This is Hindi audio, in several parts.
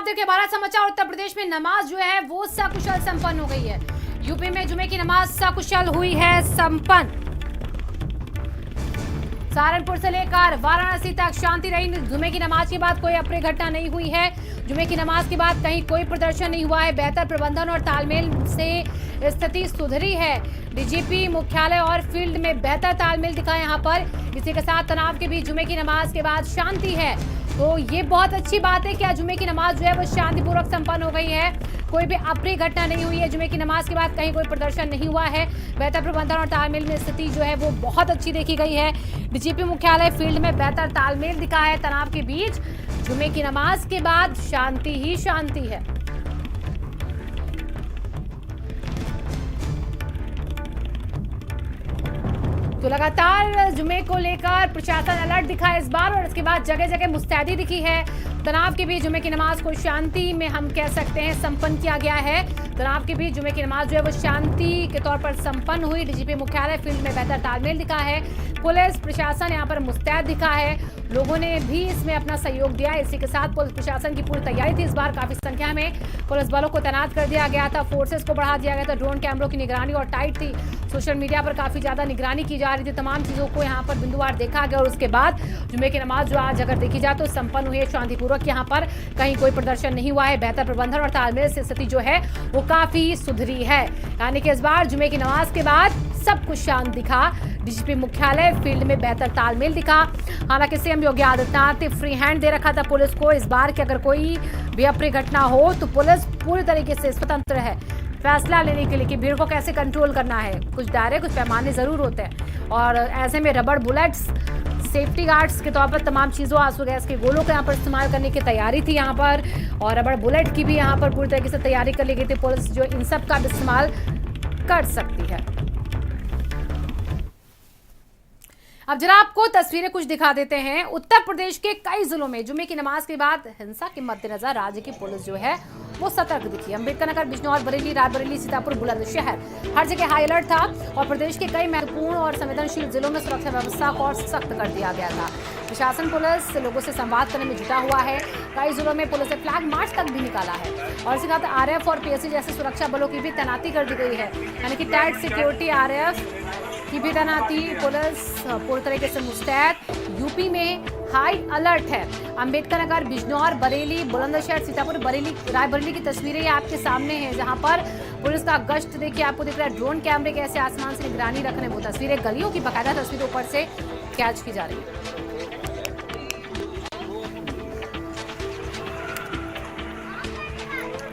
देखिए भारत समाचार। उत्तर प्रदेश में नमाज जो है वो सकुशल संपन्न हो गई है। यूपी में जुमे की नमाज सकुशल हुई है संपन्न। सहारनपुर से लेकर वाराणसी तक शांति रही। जुमे की नमाज के बाद कोई अप्रिय घटना नहीं हुई है। जुमे की नमाज के बाद कहीं कोई प्रदर्शन नहीं हुआ है। बेहतर प्रबंधन और तालमेल से स्थिति सुधरी है। डीजीपी मुख्यालय और फील्ड में बेहतर तालमेल दिखा है यहाँ पर। इसी के साथ तनाव के बीच जुमे की नमाज के बाद शांति है, तो ये बहुत अच्छी बात है कि जुमे की नमाज जो है वो शांतिपूर्वक संपन्न हो गई है। कोई भी अप्रिय घटना नहीं हुई है। जुमे की नमाज के बाद कहीं कोई प्रदर्शन नहीं हुआ है। बेहतर प्रबंधन और तालमेल में स्थिति जो है वो बहुत अच्छी देखी गई है। डीजीपी मुख्यालय फील्ड में बेहतर तालमेल दिखा है। तनाव के बीच जुमे की नमाज के बाद शांति ही शांति है। तो लगातार जुमे को लेकर प्रशासन अलर्ट दिखा है इस बार, और इसके बाद जगह जगह मुस्तैदी दिखी है। तनाव के बीच जुमे की नमाज को शांति में हम कह सकते हैं संपन्न किया गया है। तनाव के बीच जुमे की नमाज जो है वो शांति के तौर पर संपन्न हुई। डीजीपी मुख्यालय फील्ड में बेहतर तालमेल दिखा है। पुलिस प्रशासन यहाँ पर मुस्तैद दिखा है। लोगों ने भी इसमें अपना सहयोग दिया। इसी के साथ पुलिस प्रशासन की पूरी तैयारी थी। इस बार काफी संख्या में पुलिस बलों को तैनात कर दिया गया था। फोर्सेस को बढ़ा दिया गया था। ड्रोन कैमरों की निगरानी और टाइट थी। सोशल मीडिया पर काफी ज्यादा निगरानी की जा रही थी। तमाम चीजों को यहाँ पर बिंदुवार देखा गया, और उसके बाद जुमे की नमाज जो आज अगर देखी जाए तो संपन्न हुई है शांतिपूर्वक। यहाँ पर कहीं कोई प्रदर्शन नहीं हुआ है। बेहतर प्रबंधन और तालमेल से स्थिति जो है वो काफी सुधरी है। यानी कि इस बार जुमे की नमाज के बाद सब कुछ शांत दिखा। डीजीपी मुख्यालय फील्ड में बेहतर तालमेल दिखा। हालांकि सीएम योगी आदित्यनाथ ने फ्री हैंड दे रखा था पुलिस को इस बार कि अगर कोई भी अप्रिय घटना हो तो पुलिस पूरी तरीके से स्वतंत्र है फैसला लेने के लिए कि भीड़ को कैसे कंट्रोल करना है। कुछ दायरे कुछ पैमाने जरूर होते हैं, और ऐसे में रबड़ बुलेट्स सेफ्टी गार्ड्स के तौर पर तमाम चीज़ों, आंसू गैस के गोलों का यहाँ पर इस्तेमाल करने की तैयारी थी यहाँ पर, और रबड़ बुलेट की भी यहाँ पर पूरी तरीके से तैयारी कर ली गई थी। पुलिस जो इन सब का भी इस्तेमाल कर सकती है। अब जरा आपको तस्वीरें कुछ दिखा देते हैं। उत्तर प्रदेश के कई जिलों में जुमे की नमाज के बाद हिंसा के मद्देनजर राज्य की पुलिस जो है वो सतर्क दिखी। अम्बेडकर नगर, बिजनौर, बरेली, रायबरेली, सीतापुर, बुलंदशहर हर जगह हाई अलर्ट था, और प्रदेश के कई महत्वपूर्ण और संवेदनशील जिलों में सुरक्षा व्यवस्था को और सख्त कर दिया गया था। प्रशासन पुलिस लोगों से संवाद करने में जुटा हुआ है। कई जिलों में पुलिस ने फ्लैग मार्च तक भी निकाला है, और इसके साथ आरएफ और पीएससी जैसे सुरक्षा बलों की भी तैनाती कर दी गई है। यानी कि टाइट सिक्योरिटी, आरएफ की भी तैनाती, पुलिस पूरी तरीके से मुस्तैद। यूपी में हाई अलर्ट है। अम्बेडकर नगर, बिजनौर, बरेली, बुलंदशहर, सीतापुर, बरेली, रायबरेली की तस्वीरें आपके सामने हैं, जहां पर पुलिस का गश्त देखिए आपको दिख रहा है। ड्रोन कैमरे कैसे आसमान से निगरानी रख रहे हैं, वो तस्वीरें गलियों की बकायदा तस्वीरें ऊपर से कैच की जा रही है।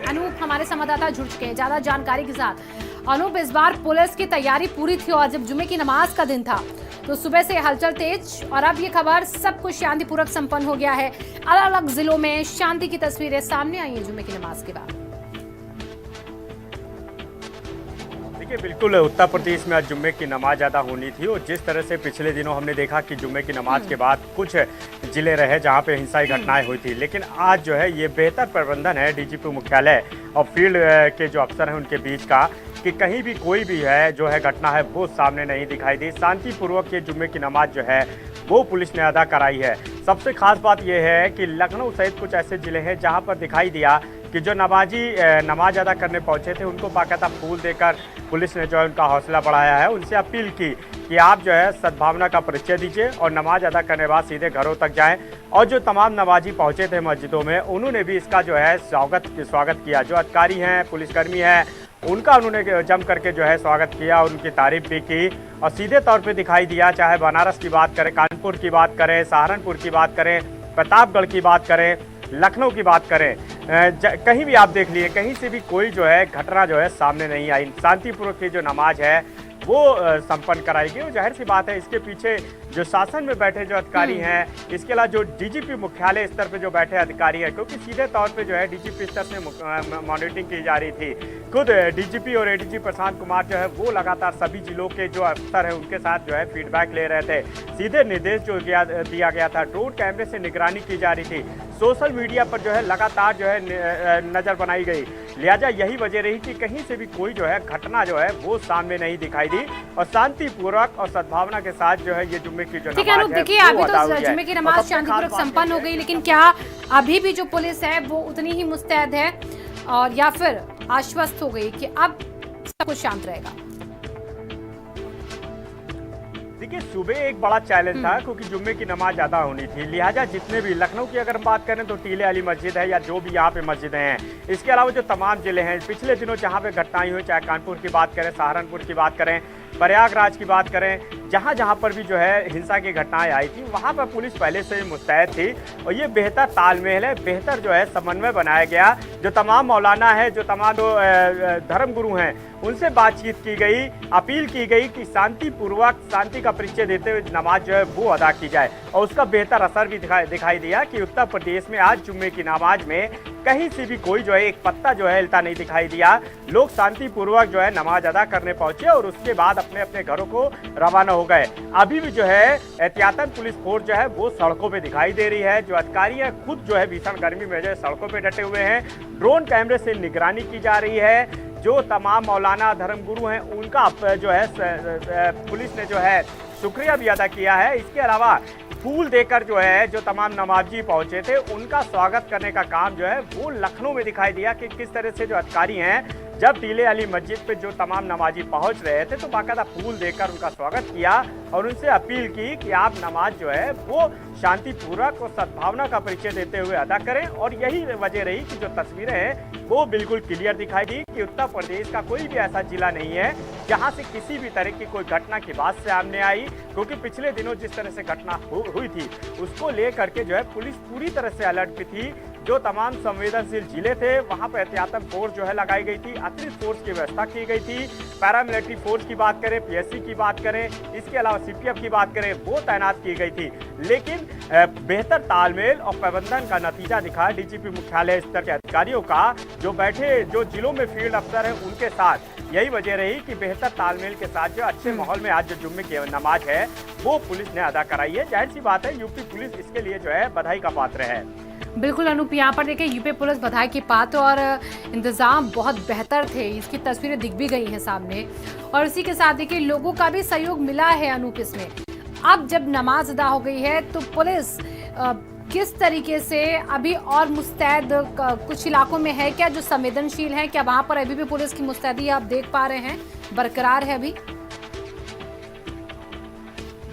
अनूप हमारे संवाददाता जुड़ चुके हैं ज्यादा जानकारी के साथ। अनूप, इस बार पुलिस की तैयारी पूरी थी, और जब जुमे की नमाज का दिन था तो सुबह से हलचल तेज, और अब ये खबर सब कुछ शांतिपूर्वक संपन्न हो गया है। अलग अलग जिलों में शांति की तस्वीरें सामने आई हैं जुमे की नमाज के बाद। देखिए, बिल्कुल उत्तर प्रदेश में आज जुम्मे की नमाज अदा होनी थी, और जिस तरह से पिछले दिनों हमने देखा कि जुम्मे की नमाज के बाद कुछ जिले रहे जहां पे हिंसाई घटनाएं हुई थी, लेकिन आज जो है ये बेहतर प्रबंधन है डीजीपी मुख्यालय और फील्ड के जो अफसर हैं उनके बीच का, कि कहीं भी कोई भी है जो है घटना है वो सामने नहीं दिखाई दी। शांतिपूर्वक ये जुम्मे की नमाज जो है वो पुलिस ने अदा कराई है। सबसे खास बात यह है कि लखनऊ सहित कुछ ऐसे जिले हैं जहां पर दिखाई दिया कि जो नमाजी नमाज अदा करने पहुंचे थे उनको बाकायदा फूल देकर पुलिस ने जो है उनका हौसला बढ़ाया है। उनसे अपील की कि आप जो है सद्भावना का परिचय दीजिए और नमाज अदा करने के बाद सीधे घरों तक जाएं। और जो तमाम नमाजी पहुंचे थे मस्जिदों में, उन्होंने भी इसका जो है स्वागत किया। जो अधिकारी हैं, पुलिसकर्मी हैं, उनका उन्होंने जम करके जो है स्वागत किया, उनकी तारीफ भी की, और सीधे तौर पे दिखाई दिया, चाहे बनारस की बात करें, कानपुर की बात करें, सहारनपुर की बात करें, प्रतापगढ़ की बात करें, लखनऊ की बात करें, कहीं भी आप देख लिए, कहीं से भी कोई जो है घटना जो है सामने नहीं आई। शांतिपूर्वक की जो नमाज है वो संपन्न कराई गई। और जाहिर सी बात है इसके पीछे जो शासन में बैठे जो अधिकारी हैं, इसके अलावा जो डीजीपी मुख्यालय स्तर पे जो बैठे अधिकारी हैं, क्योंकि सीधे तौर पे जो है डीजीपी स्तर से मॉनिटरिंग की जा रही थी। खुद डीजीपी और एडीजी प्रशांत कुमार जो है वो लगातार सभी जिलों के जो अफसर हैं उनके साथ जो है फीडबैक ले रहे थे। सीधे निर्देश जो दिया गया था, ड्रोन कैमरे से निगरानी की जा रही थी। सोशल मीडिया पर जो है लगातार जो है नज़र बनाई गई। लिहाजा यही वजह रही कि कहीं से भी कोई जो है घटना जो है वो सामने नहीं दिखाई दी और शांतिपूर्वक और सद्भावना के साथ जो है ये जुम्मे की जो ठीक है नमाज अनूप, है देखिए वो अभी अदा तो हुई है। जुम्मे की और नमाज सबसे खास शांतिपूर्वक बात संपन्न हो यह है- गई, लेकिन क्या अभी भी जो पुलिस है वो उतनी ही मुस्तैद है और या फिर आश्वस्त हो गई कि अब सब कुछ शांत रहेगा? देखिए सुबह एक बड़ा चैलेंज था क्योंकि जुम्मे की नमाज अदा होनी थी। लिहाजा जितने भी लखनऊ की अगर हम बात करें तो टीले वाली मस्जिद है या जो भी यहाँ पे मस्जिदें हैं, इसके अलावा जो तमाम जिले हैं पिछले दिनों जहाँ पे घटनाएं हुई, चाहे कानपुर की बात करें, सहारनपुर की बात करें, प्रयागराज की बात करें, जहाँ जहाँ पर भी जो है हिंसा की घटनाएं आई थी वहाँ पर पुलिस पहले से ही मुस्तैद थी और ये बेहतर तालमेल है, बेहतर जो है समन्वय बनाया गया। जो तमाम मौलाना है, जो तमाम जो धर्म गुरु हैं, उनसे बातचीत की गई, अपील की गई कि शांतिपूर्वक शांति का परिचय देते हुए नमाज जो है वो अदा की जाए और उसका बेहतर असर भी दिखाई दिया कि उत्तर प्रदेश में आज जुम्मे की नमाज में कहीं से भी कोई जो है एक पत्ता जो है हिलता नहीं दिखाई दिया। लोग शांतिपूर्वक जो है नमाज अदा करने पहुंचे और उसके बाद अपने अपने घरों को रवाना हो गए। अभी भी जो है एहतियातन पुलिस फोर्स जो है वो सड़कों पे दिखाई दे रही है। जो अधिकारी है खुद जो है भीषण गर्मी में जो है सड़कों पे डटे हुए हैं। ड्रोन कैमरे से निगरानी की जा रही है। जो तमाम मौलाना धर्मगुरु हैं उनका जो है पुलिस ने जो है शुक्रिया भी अदा किया है। इसके अलावा फूल देकर जो है जो तमाम नमाजी पहुंचे थे उनका स्वागत करने का काम जो है वो लखनऊ में दिखाई दिया कि किस तरह से जो अधिकारी हैं जब टीले वाली मस्जिद पे जो तमाम नमाजी पहुंच रहे थे तो बाकायदा फूल देकर उनका स्वागत किया और उनसे अपील की कि आप नमाज जो है वो शांतिपूर्वक और सद्भावना का परिचय देते हुए अदा करें। और यही वजह रही कि जो तस्वीरें हैं वो बिल्कुल क्लियर दिखाई दी कि उत्तर प्रदेश का कोई भी ऐसा जिला नहीं है जहां से किसी भी तरह की कोई घटना की बात सामने आई, क्योंकि पिछले दिनों जिस तरह से घटना हुई थी उसको लेकर के जो है पुलिस पूरी तरह से अलर्ट पे थी। जो तमाम संवेदनशील जिले थे वहां पर एहतियातन फोर्स जो है लगाई गई थी, अतिरिक्त फोर्स की व्यवस्था की गई थी। पैरामिलिट्री फोर्स की बात करें, पीएससी की बात करें, इसके अलावा सीपीएफ की बात करें, वो तैनात की गई थी। लेकिन बेहतर तालमेल और प्रबंधन का नतीजा दिखा डीजीपी मुख्यालय स्तर के अधिकारियों का, जो बैठे जो जिलों में फील्ड अफसर है उनके साथ। यही वजह रही कि बेहतर तालमेल के साथ जो अच्छे माहौल में आज जो जुम्मे की नमाज है वो पुलिस ने अदा कराई है। जाहिर सी बात है यूपी पुलिस इसके लिए जो है बधाई का पात्र है। बिल्कुल अनूप, यहाँ पर देखिए यूपी पुलिस बधाई की पात्र और इंतजाम बहुत बेहतर थे। इसकी तस्वीरें दिख भी गई हैं सामने और इसी के साथ देखिए लोगों का भी सहयोग मिला है अनूप इसमें। अब जब नमाज अदा हो गई है तो पुलिस किस तरीके से अभी और मुस्तैद कुछ इलाकों में है क्या जो संवेदनशील है, क्या वहां पर अभी भी पुलिस की मुस्तैदी आप देख पा रहे हैं बरकरार है अभी?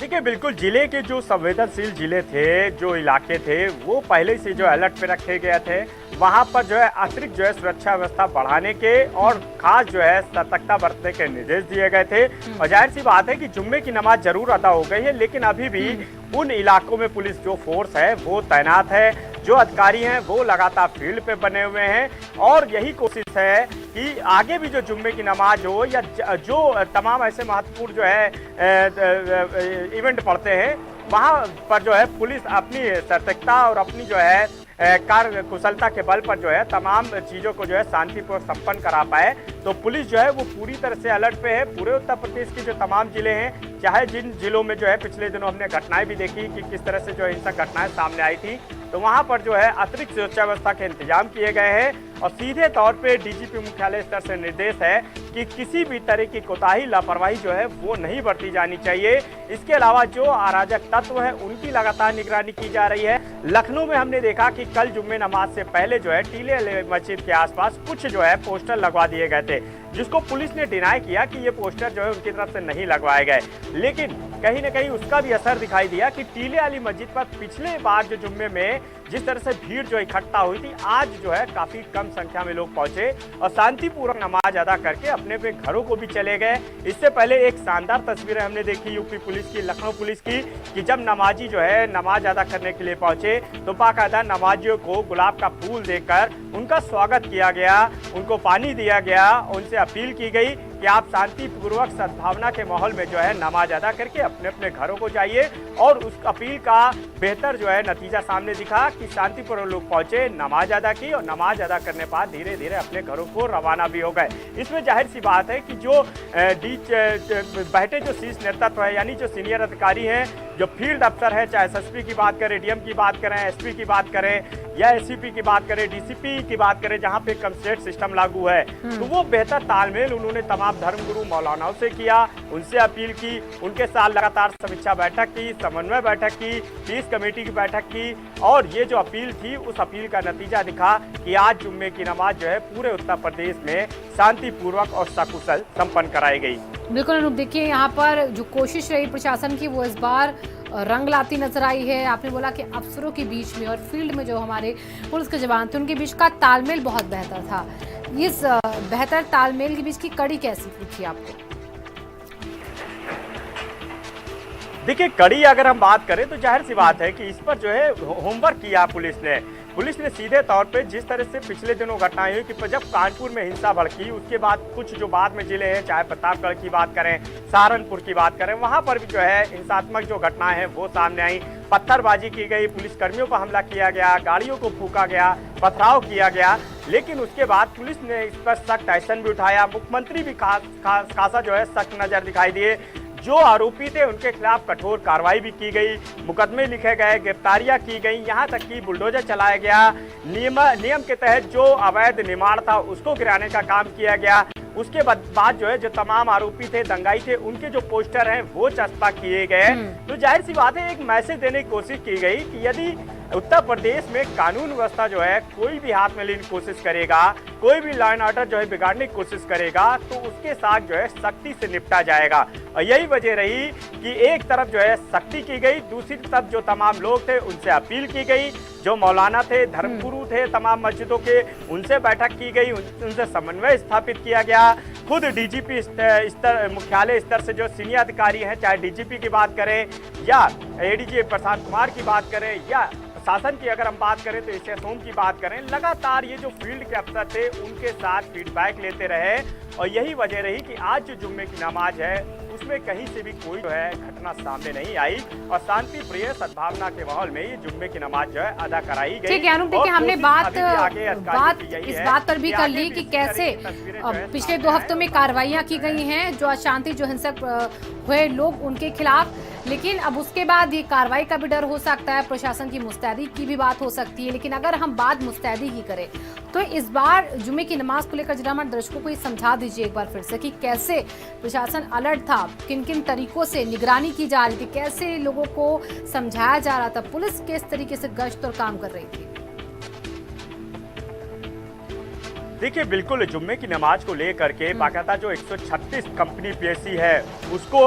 देखिए बिल्कुल जिले के जो संवेदनशील जिले थे, जो इलाके थे वो पहले से जो अलर्ट पे रखे गए थे। वहां पर जो है अतिरिक्त जो है सुरक्षा व्यवस्था बढ़ाने के और खास जो है सतर्कता बरतने के निर्देश दिए गए थे। और जाहिर सी बात है कि जुम्मे की नमाज जरूर अदा हो गई है, लेकिन अभी भी उन इलाकों में पुलिस जो फोर्स है वो तैनात है। जो अधिकारी हैं वो लगातार फील्ड पे बने हुए हैं और यही कोशिश है कि आगे भी जो जुम्मे की नमाज हो या जो तमाम ऐसे महत्वपूर्ण जो है इवेंट पड़ते हैं वहाँ पर जो है पुलिस अपनी सतर्कता और अपनी जो है कार्य कुशलता के बल पर जो है तमाम चीज़ों को जो है शांतिपूर्वक संपन्न करा पाए। तो पुलिस जो है वो पूरी तरह से अलर्ट पे है। पूरे उत्तर प्रदेश के जो तमाम जिले हैं, चाहे जिन जिलों में जो है पिछले दिनों हमने घटनाएं भी देखी कि किस तरह से जो हिंसक घटनाएं सामने आई थी, तो वहां पर जो है अतिरिक्त सुरक्षा व्यवस्था के इंतजाम किए गए हैं और सीधे तौर पे डीजीपी मुख्यालय स्तर से निर्देश है कि किसी भी तरह की कोताही लापरवाही जो है वो नहीं बरती जानी चाहिए। इसके अलावा जो अराजक तत्व है उनकी लगातार निगरानी की जा रही है। लखनऊ में हमने देखा कि कल जुम्मे नमाज से पहले जो है टीले मस्जिद के आसपास कुछ जो है पोस्टर लगवा दिए गए थे, जिसको पुलिस ने डिनाई किया कि ये पोस्टर जो है उनकी तरफ से नहीं लगवाए गए। लेकिन कहीं ना कहीं उसका भी असर दिखाई दिया कि टीले वाली मस्जिद पर पिछले बार जो जुम्मे में जिस तरह से भीड़ जो इकट्ठा हुई थी, आज जो है काफी कम संख्या में लोग पहुंचे और शांतिपूर्वक नमाज अदा करके अपने अपने घरों को भी चले गए। इससे पहले एक शानदार तस्वीरें हमने देखी यूपी पुलिस की, लखनऊ पुलिस की, कि जब नमाजी जो है नमाज अदा करने के लिए पहुंचे तो बाकायदा नमाजियों को गुलाब का फूल देकर उनका स्वागत किया गया, उनको पानी दिया गया, उनसे अपील की गई कि आप शांतिपूर्वक सद्भावना के माहौल में जो है नमाज अदा करके अपने अपने घरों को जाइए। और उस अपील का बेहतर जो है नतीजा सामने दिखा कि शांतिपूर्वक लोग पहुंचे, नमाज अदा की और नमाज अदा करने बाद धीरे धीरे अपने घरों को रवाना भी हो गए। इसमें जाहिर सी बात है कि जो बैठे जो शीर्ष नेतृत्व है, यानी जो सीनियर अधिकारी हैं, जो फील्ड अफसर है, चाहे एसएसपी की बात करें, डीएम की बात करें, एसपी की बात करें, या एससीपी की बात करें, डीसीपी की बात करें, जहां पे कमस्टेट सिस्टम लागू है, तो वो बेहतर तालमेल उन्होंने तमाम धर्मगुरु मौलानाओं से किया, उनसे अपील की, उनके साथ लगातार समीक्षा बैठक की, समन्वय बैठक की, पीस कमेटी की बैठक की, और ये जो अपील थी उस अपील का नतीजा दिखा कि आज जुम्मे की नमाज जो है पूरे उत्तर प्रदेश में शांतिपूर्वक और सकुशल संपन्न कराई गई। बिल्कुल अनूप, देखिए यहाँ पर जो कोशिश रही प्रशासन की वो इस बार रंग लाती नजर आई है। आपने बोला कि अफसरों के बीच में और फील्ड में जो हमारे पुलिस के जवान थे उनके बीच का तालमेल बहुत बेहतर था। इस बेहतर तालमेल के बीच की कड़ी कैसी दिखी आपको? देखिए, कड़ी अगर हम बात करें तो जाहिर सी बात है कि इस पर जो है होमवर्क किया पुलिस ने सीधे तौर पे जिस तरह से पिछले दिनों घटनाएं हुई कि जब कानपुर में हिंसा भड़की, उसके बाद कुछ जो बाद में जिले हैं, चाहे प्रतापगढ़ की बात करें, सहारनपुर की बात करें, वहां पर भी जो है हिंसात्मक जो घटनाएं हैं वो सामने आई। पत्थरबाजी की गई, पुलिस कर्मियों पर हमला किया गया, गाड़ियों को फूका गया, पथराव किया गया, लेकिन उसके बाद पुलिस ने इस पर सख्त एक्शन भी उठाया। मुख्यमंत्री भी खासा जो है सख्त नजर दिखाई दिए। जो आरोपी थे उनके खिलाफ कठोर कार्रवाई भी की गई, मुकदमे लिखे गए, गिरफ्तारियां की गई, यहां तक कि बुलडोजर चलाया गया, नियम के तहत जो अवैध निर्माण था उसको गिराने का काम किया गया। उसके बाद जो है जो तमाम आरोपी थे, दंगाई थे, उनके जो पोस्टर हैं वो चस्पा किए गए। तो जाहिर सी बात है एक मैसेज देने की कोशिश की गई कि यदि उत्तर प्रदेश में कानून व्यवस्था जो है कोई भी हाथ में लेने की कोशिश करेगा, कोई भी लॉ एंड ऑर्डर जो है बिगाड़ने की कोशिश करेगा, तो उसके साथ जो है सख्ती से निपटा जाएगा। और यही वजह रही कि एक तरफ जो है सख्ती की गई, दूसरी तरफ जो तमाम लोग थे उनसे अपील की गई, जो मौलाना थे, धर्मगुरु थे तमाम मस्जिदों के, उनसे बैठक की गई, उनसे समन्वय स्थापित किया गया। खुद डीजीपी स्तर मुख्यालय स्तर से जो सीनियर अधिकारी हैं, चाहे डीजीपी की बात करें या एडीजी प्रशांत कुमार की बात करें या शासन की अगर हम बात करें तो इससे सोम की बात करें, लगातार ये जो फील्ड के अफसर थे उनके साथ फीडबैक लेते रहे। और यही वजह रही कि आज जो जुम्मे की नमाज है उसमें कहीं से भी कोई जो है घटना सामने नहीं आई और शांति प्रिय सद्भावना के माहौल में ये जुम्मे की नमाज जो है अदा कराई गई। ठीक है अनूप, देखिए हमने बात इस बात पर भी कर ली कि कैसे पिछले 2 हफ्तों में कार्रवाइयां की गई हैं जो अशांति जो हिंसक हुए लोग उनके खिलाफ, लेकिन अब उसके बाद ये कार्रवाई का भी डर हो सकता है, प्रशासन की मुस्तैदी की भी बात हो सकती है। लेकिन अगर हम बात मुस्तैदी की करें तो इस बार जुम्मे की नमाज को लेकर जरा हमारे दर्शकों को ये समझा दीजिए एक बार फिर से कि कैसे प्रशासन अलर्ट था, किन किन तरीकों से निगरानी की जा रही थी, कैसे लोगों को समझाया जा रहा था, पुलिस किस तरीके से गश्त और काम कर रही थी। देखिए, बिल्कुल जुम्मे की नमाज को लेकर के बाकायदा जो 136 कंपनी पीएससी है उसको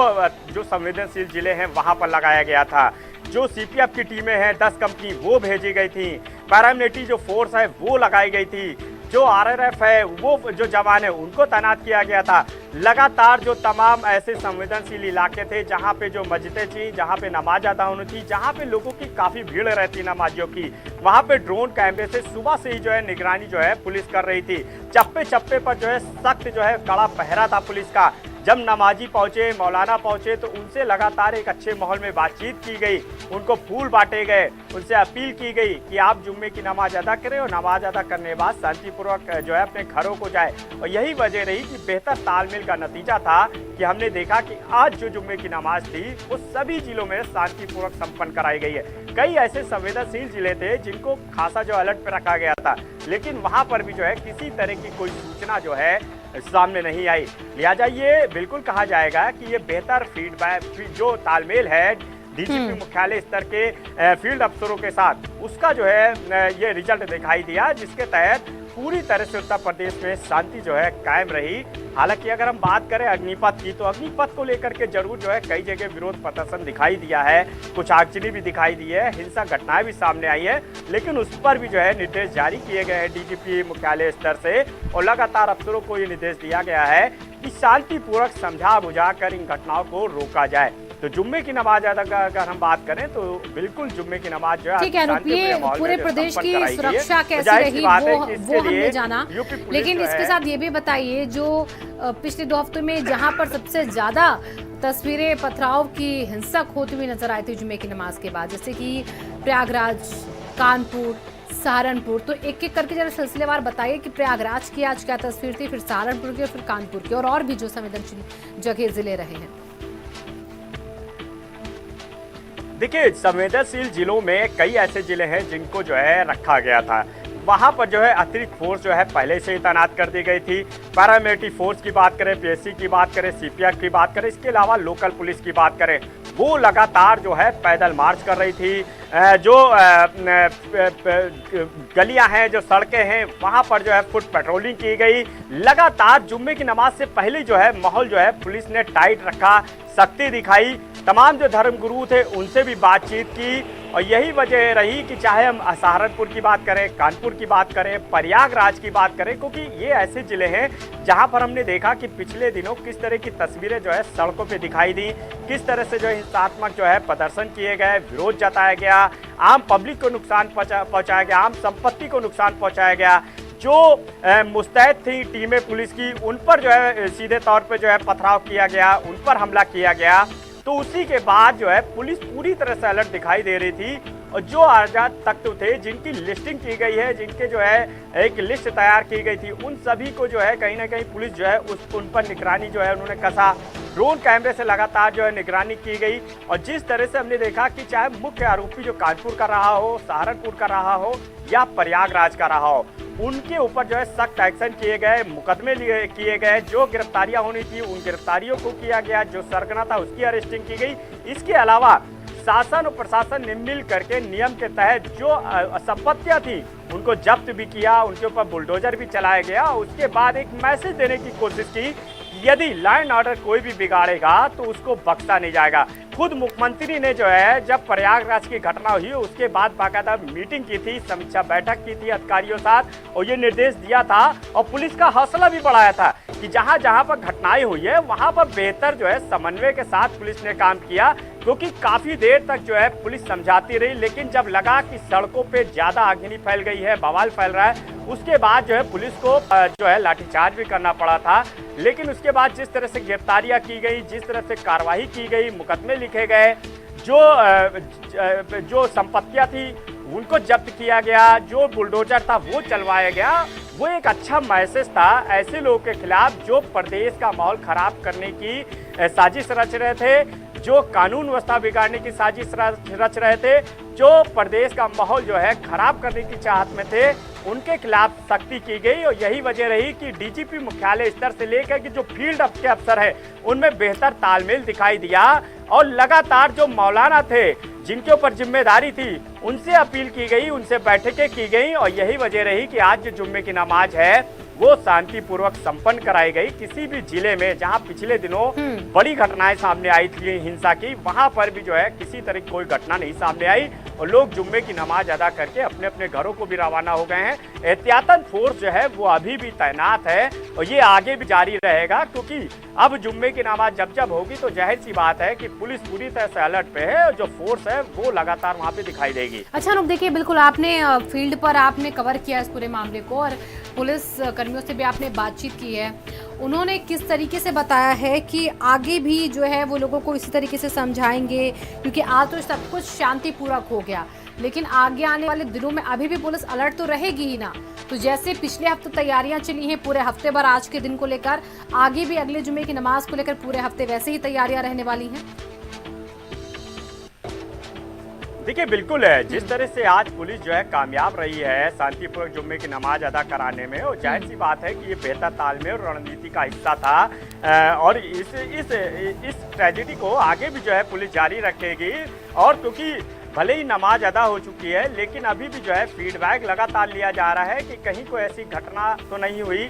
जो संवेदनशील जिले हैं वहां पर लगाया गया था। जो सीपीएफ की टीमें हैं 10 कंपनी वो भेजी गई थी, पैरामिलिट्री जो फोर्स है वो लगाई गई थी, जो आरआरएफ है वो जो जवान है उनको तैनात किया गया था। लगातार जो तमाम ऐसे संवेदनशील इलाके थे जहां पे जो मस्जिदें थी, जहां पे नमाज अदा होनी थी, जहां पे लोगों की काफी भीड़ रहती नमाजियों की, वहां पे ड्रोन कैमरे से सुबह से ही जो है निगरानी जो है पुलिस कर रही थी। चप्पे चप्पे पर जो है सख्त जो है कड़ा पहरा था पुलिस का। जब नमाजी पहुंचे, मौलाना पहुंचे तो उनसे लगातार एक अच्छे माहौल में बातचीत की गई, उनको फूल बांटे गए, उनसे अपील की गई कि आप जुम्मे की नमाज अदा करें और नमाज अदा करने के बाद शांतिपूर्वक जो है अपने घरों को जाए। और यही वजह रही कि बेहतर तालमेल का नतीजा था कि हमने देखा कि आज जो जुम्मे की नमाज थी वो सभी जिलों में शांतिपूर्वक संपन्न कराई गई है। कई ऐसे संवेदनशील जिले थे जिनको खासा जो अलर्ट पर रखा गया था, लेकिन वहां पर भी जो है किसी तरह की कोई सूचना जो है सामने नहीं आई। लिहाजा ये बिल्कुल कहा जाएगा कि ये बेहतर फीडबैक जो तालमेल है डीजीपी मुख्यालय स्तर के फील्ड अफसरों के साथ, उसका जो है ये रिजल्ट दिखाई दिया, जिसके तहत पूरी तरह से उत्तर प्रदेश में शांति जो है कायम रही। हालांकि अगर हम बात करें अग्निपथ की, तो अग्निपथ को लेकर के जरूर जो है कई जगह विरोध प्रदर्शन दिखाई दिया है, कुछ आगजनी भी दिखाई दी है, हिंसक घटनाएं भी सामने आई है, लेकिन उस पर भी जो है निर्देश जारी किए गए हैं डीजीपी मुख्यालय स्तर से और लगातार अफसरों को ये निर्देश दिया गया है कि शांतिपूर्वक समझा बुझा कर इन घटनाओं को रोका जाए। तो जुम्मे की नमाज अगर हम बात करें तो बिल्कुल जुम्मे की नमाज जो है ठीक है, पूरे प्रदेश की सुरक्षा कैसी रही वो हमने जाना, लेकिन इसके साथ ये भी बताइए जो पिछले 2 हफ्तों में जहां पर सबसे ज्यादा तस्वीरें पथराव की हिंसक होती हुई नजर आई थी जुम्मे की नमाज के बाद, जैसे कि प्रयागराज, कानपुर, सहारनपुर, तो एक एक करके जरा सिलसिलेवार बताइए कि प्रयागराज की आज क्या तस्वीर थी, फिर सहारनपुर की और फिर कानपुर की, और भी जो संवेदनशील जगह जिले रहे हैं। देखिए, संवेदनशील जिलों में कई ऐसे जिले हैं जिनको जो है रखा गया था। वहाँ पर जो है अतिरिक्त फोर्स जो है पहले से ही तैनात कर दी गई थी। पैरामिलिट्री फोर्स की बात करें, पीएससी की बात करें, सीपीएफ की बात करें, इसके अलावा लोकल पुलिस की बात करें, वो लगातार जो है पैदल मार्च कर रही थी। जो गलियां हैं, जो सड़कें हैं, वहां पर जो है फुट पेट्रोलिंग की गई। लगातार जुम्मे की नमाज से पहले जो है माहौल जो है पुलिस ने टाइट रखा, सख्ती दिखाई। तमाम जो धर्मगुरु थे उनसे भी बातचीत की और यही वजह रही कि चाहे हम सहारनपुर की बात करें, कानपुर की बात करें, प्रयागराज की बात करें, क्योंकि ये ऐसे जिले हैं जहां पर हमने देखा कि पिछले दिनों किस तरह की तस्वीरें जो है सड़कों पे दिखाई दी, किस तरह से जो है हिंसात्मक जो है प्रदर्शन किए गए, विरोध जताया गया, आम पब्लिक को नुकसान पहुंचाया गया, आम संपत्ति को नुकसान पहुंचाया गया। जो मुस्तैद थी टीमें पुलिस की, उन पर जो है सीधे तौर पे जो है पथराव किया गया, उन पर हमला किया गया। तो उसी के बाद जो है पुलिस पूरी तरह से अलर्ट दिखाई दे रही थी और जो आजाद तत्व थे जिनकी लिस्टिंग की गई है, जिनके जो है एक लिस्ट तैयार की गई थी, उन सभी को जो है कहीं ना कहीं पुलिस जो है उन पर निगरानी जो है उन्होंने कसा। ड्रोन कैमरे से लगातार जो है निगरानी की गई और जिस तरह से हमने देखा कि चाहे मुख्य आरोपी जो कानपुर का रहा हो, सहारनपुर का रहा हो या प्रयागराज का रहा हो, उनके ऊपर जो है सख्त एक्शन किए गए, मुकदमे किए गए, जो गिरफ्तारियां होनी थी उन गिरफ्तारियों को किया गया, जो सरगना था उसकी अरेस्टिंग की गई। इसके अलावा शासन और प्रशासन ने मिल करके नियम के तहत जो संपत्तियां थी उनको जब्त भी किया, उनके ऊपर बुलडोजर भी चलाया गया। उसके बाद एक मैसेज देने की कोशिश की, यदि लॉ एंड ऑर्डर कोई भी बिगाड़ेगा तो उसको बख्शा नहीं जाएगा। खुद मुख्यमंत्री ने जो है जब प्रयागराज की घटना हुई उसके बाद बाकायदा मीटिंग की थी, समीक्षा बैठक की थी अधिकारियों साथ और ये निर्देश दिया था और पुलिस का हौसला भी बढ़ाया था कि जहां जहां पर घटनाएं हुई है वहां पर बेहतर जो है समन्वय के साथ पुलिस ने काम किया, क्योंकि काफी देर तक जो है पुलिस समझाती रही, लेकिन जब लगा कि सड़कों पे ज्यादा आगजनी फैल गई है, बवाल फैल रहा है, उसके बाद जो है पुलिस को जो है लाठीचार्ज भी करना पड़ा था। लेकिन उसके बाद जिस तरह से गिरफ्तारियां की गई, जिस तरह से कार्रवाई की गई, मुकदमे लिखे गए, जो संपत्तियां थी उनको जब्त किया गया, जो बुलडोजर था वो चलवाया गया, वो एक अच्छा मैसेज था ऐसे लोगों के खिलाफ जो प्रदेश का माहौल खराब करने की साजिश रच रहे थे, जो कानून व्यवस्था बिगाड़ने की साजिश रच रहे थे, जो प्रदेश का माहौल जो है खराब करने की चाहत में थे, उनके खिलाफ सख्ती की गई। और यही वजह रही कि डीजीपी मुख्यालय स्तर से लेकर कि जो फील्ड के अफसर है उनमें बेहतर तालमेल दिखाई दिया और लगातार जो मौलाना थे जिनके ऊपर जिम्मेदारी थी उनसे अपील की गई, उनसे बैठकें की गई और यही वजह रही कि आज जो जुम्मे की नमाज है वो शांतिपूर्वक संपन्न कराई गई। किसी भी जिले में जहां पिछले दिनों बड़ी घटनाएं सामने आई थी हिंसा की, वहां पर भी जो है किसी तरह की कोई घटना नहीं सामने आई और लोग जुम्मे की नमाज अदा करके अपने अपने घरों को भी रवाना हो गए हैं। एहतियातन फोर्स जो है वो अभी भी तैनात है और ये आगे भी जारी रहेगा, क्योंकि अब जुम्मे की नमाज जब होगी तो जाहिर सी बात है कि पुलिस पूरी तरह से अलर्ट पे है और जो फोर्स है वो लगातार वहाँ पे दिखाई देगी। अच्छा अनुप, देखिए बिल्कुल आपने फील्ड पर आपने कवर किया इस पूरे मामले को और पुलिस कर्मियों से भी आपने बातचीत की है। उन्होंने किस तरीके से बताया है कि आगे भी जो है वो लोगों को इसी तरीके से समझाएंगे, क्योंकि आज तो सब कुछ शांतिपूर्वक हो गया, लेकिन आगे आने वाले दिनों में अभी भी पुलिस अलर्ट तो रहेगी ही ना। तो जैसे पिछले हफ्ते तैयारियां चली हैं पूरे हफ्ते भर आज के दिन को लेकर, आगे भी अगले जुम्मे की नमाज को लेकर पूरे हफ्ते वैसे ही तैयारियां रहने वाली हैं। देखिए बिल्कुल है, जिस तरह से आज पुलिस जो है कामयाब रही है शांतिपूर्वक जुम्मे की नमाज अदा कराने में, और जाहिर सी बात है कि ये बेहतर तालमेल और रणनीति का हिस्सा था और इस ट्रेजेडी को आगे भी जो है पुलिस जारी रखेगी। और क्योंकि भले ही नमाज अदा हो चुकी है लेकिन अभी भी जो है फीडबैक लगातार लिया जा रहा है कि कहीं कोई ऐसी घटना तो नहीं हुई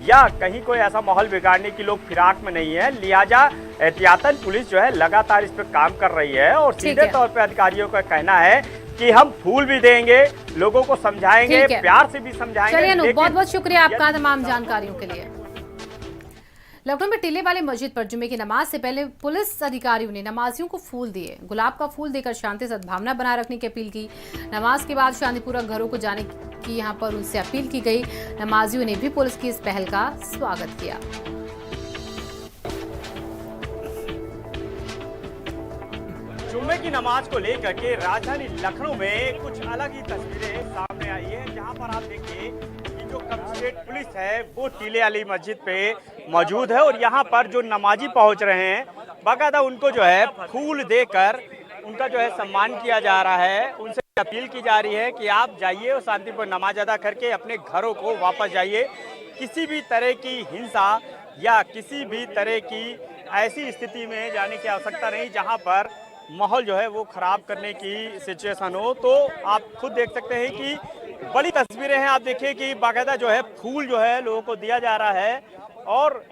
या कहीं कोई ऐसा माहौल बिगाड़ने की लोग फिराक में नहीं है। लिहाजा एहतियातन पुलिस जो है लगातार इस पर काम कर रही है और सीधे तौर पे अधिकारियों का कहना है कि हम फूल भी देंगे, लोगों को समझाएंगे, प्यार से भी समझाएंगे। चलिए बहुत बहुत शुक्रिया आपका तमाम जानकारियों के लिए। लखनऊ में टीले वाली मस्जिद पर जुम्मे की नमाज से पहले पुलिस अधिकारियों ने नमाजियों को फूल दिए, गुलाब का फूल देकर शांति सद्भावना बनाए रखने की अपील की। नमाज के बाद शांतिपूर्वक घरों को जाने की यहां पर उनसे अपील की गई। नमाजियों ने भी पुलिस की इस पहल का स्वागत किया। जुम्मे की नमाज को लेकर के राजधानी लखनऊ में कुछ अलग ही तस्वीरें सामने आई है, जहां पर आप देखिए कि जो कमिश्नरेट पुलिस है वो टीले वाली मस्जिद पे मौजूद है और यहाँ पर जो नमाजी पहुँच रहे हैं बाकायदा उनको जो है फूल देकर उनका जो है सम्मान किया जा रहा है। उनसे अपील की जा रही है कि आप जाइए और शांतिपूर्ण नमाज अदा करके अपने घरों को वापस जाइए। किसी भी तरह की हिंसा या किसी भी तरह की ऐसी स्थिति में जाने की आवश्यकता नहीं जहां पर माहौल जो है वो खराब करने की सिचुएशन हो। तो आप खुद देख सकते हैं कि बड़ी तस्वीरें हैं। आप देखिए कि बाकायदा जो है फूल जो है लोगों को दिया जा रहा है और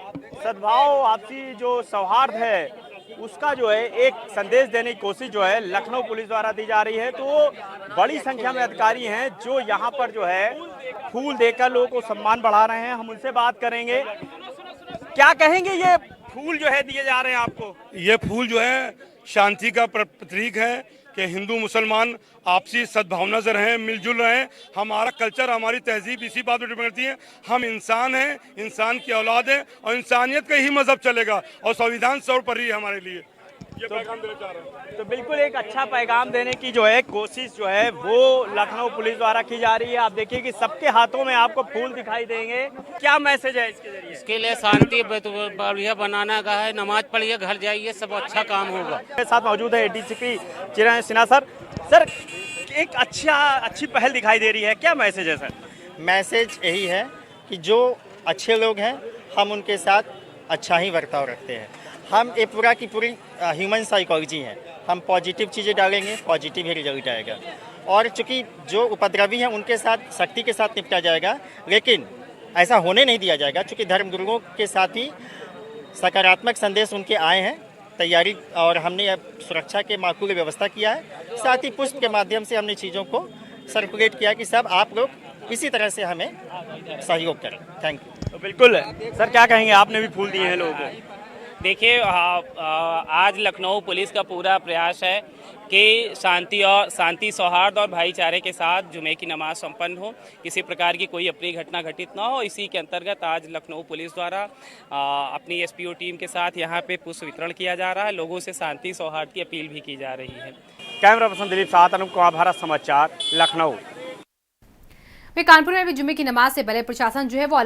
सद्भाव आपसी जो सौहार्द है उसका जो है एक संदेश देने की कोशिश जो है लखनऊ पुलिस द्वारा दी जा रही है। तो बड़ी संख्या में अधिकारी हैं जो यहाँ पर जो है फूल देकर लोगों को सम्मान बढ़ा रहे हैं। हम उनसे बात करेंगे। क्या कहेंगे, ये फूल जो है दिए जा रहे हैं आपको? ये फूल जो है शांति का प्रतीक है कि हिंदू मुसलमान आपसी सद्भावना से रहें, मिलजुल रहें। हमारा कल्चर, हमारी तहजीब इसी बात पर डिपेंड करती है। हम इंसान हैं, इंसान की औलाद है और इंसानियत का ही मजहब चलेगा और संविधान सर्वोपरि है हमारे लिए। ये पैगाम देना चाह रहे हैं। तो बिल्कुल एक अच्छा पैगाम देने की जो है कोशिश जो है वो लखनऊ पुलिस द्वारा की जा रही है। आप देखिए कि सबके हाथों में आपको फूल दिखाई देंगे। क्या मैसेज है इसके जरिए? इसके लिए शांति बढ़िया बनाना का है, नमाज पढ़िए, घर जाइए, सब अच्छा काम होगा। मेरे साथ मौजूद है एडीसीपी चिरंजीव सिन्हा सर। सर, एक अच्छी पहल दिखाई दे रही है, क्या मैसेज है सर? मैसेज यही है कि जो अच्छे लोग हैं हम उनके साथ अच्छा ही बर्ताव रखते हैं। हम ये पूरा की पूरी ह्यूमन साइकोलॉजी है। हम पॉजिटिव चीज़ें डालेंगे, पॉजिटिव ही रिजल्ट आएगा। और चूंकि जो उपद्रवी हैं उनके साथ सख्ती के साथ निपटा जाएगा, लेकिन ऐसा होने नहीं दिया जाएगा। चूंकि धर्मगुरुओं के साथ ही सकारात्मक संदेश उनके आए हैं तैयारी, और हमने अब सुरक्षा के माकूल व्यवस्था किया है। साथ ही पुष्प के माध्यम से हमने चीज़ों को सर्कुलेट किया कि सब आप लोग इसी तरह से हमें सहयोग करें। Thank you. तो बिल्कुल सर, क्या कहेंगे, आपने भी फूल दिए हैं लोगों को? देखिए, आज लखनऊ पुलिस का पूरा प्रयास है कि शांति सौहार्द और भाईचारे के साथ जुमे की नमाज संपन्न हो, किसी प्रकार की कोई अप्रिय घटना घटित ना हो। इसी के अंतर्गत आज लखनऊ पुलिस द्वारा अपनी एसपीओ टीम के साथ यहाँ पे पुष्प वितरण किया जा रहा है। लोगों से शांति सौहार्द की अपील भी की जा रही है। कैमरा पर्सन दिलीप साथ, अनुप कुमार, भारत समाचार, लखनऊ। कानपुर में भी जुमे की नमाज से पहले प्रशासन जो है वो